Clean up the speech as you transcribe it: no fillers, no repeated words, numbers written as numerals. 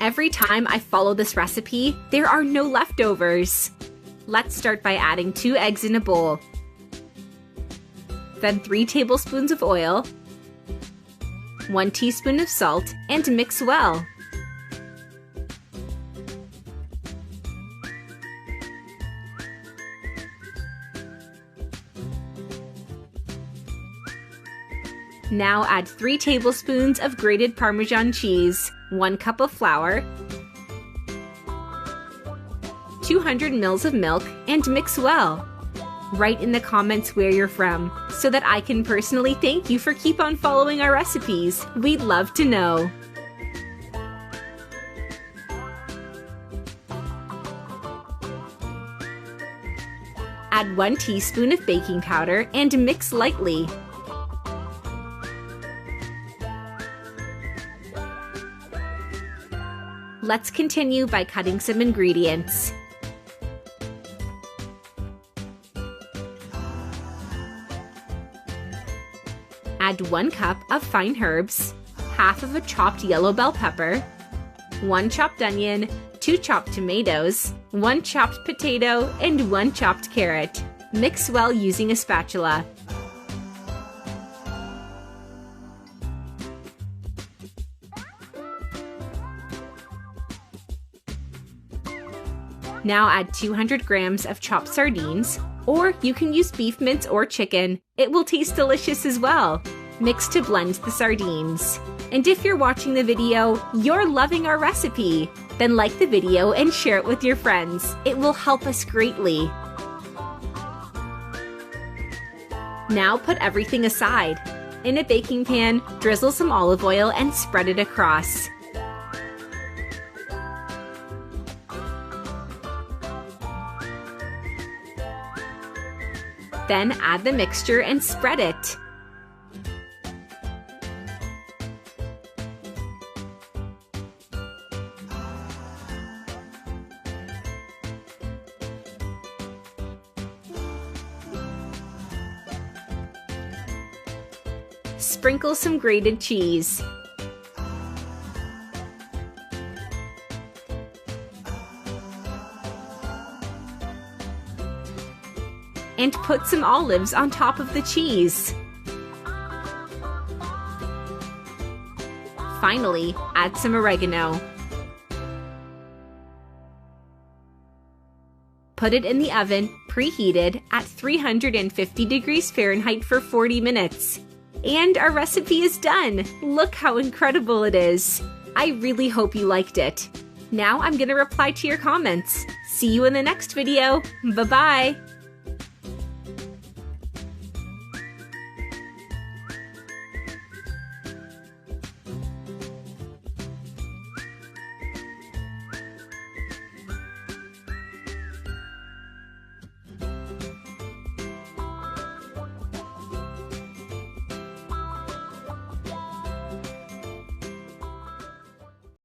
Every time I follow this recipe, there are no leftovers. Let's start by adding 2 eggs in a bowl. Then 3 tablespoons of oil, 1 teaspoon of salt, and mix well. Now add 3 tablespoons of grated Parmesan cheese, 1 cup of flour, 200 ml of milk, and mix well. Write in the comments where you're from, so that I can personally thank you for keep on following our recipes. We'd love to know. Add 1 teaspoon of baking powder and mix lightly. Let's continue by cutting some ingredients. Add 1 cup of fine herbs, half of a chopped yellow bell pepper, 1 chopped onion, 2 chopped tomatoes, 1 chopped potato, and 1 chopped carrot. Mix well using a spatula. Now add 200 grams of chopped sardines, or you can use beef mince or chicken. It will taste delicious as well. Mix to blend the sardines. And if you're watching the video, you're loving our recipe, then like the video and share it with your friends. It will help us greatly. Now put everything aside. In a baking pan, drizzle some olive oil and spread it across. Then add the mixture and spread it. Sprinkle some grated cheese. And put some olives on top of the cheese. Finally, add some oregano. Put it in the oven, preheated at 350 degrees Fahrenheit for 40 minutes. And our recipe is done! Look how incredible it is! I really hope you liked it. Now I'm gonna reply to your comments. See you in the next video. Bye-bye!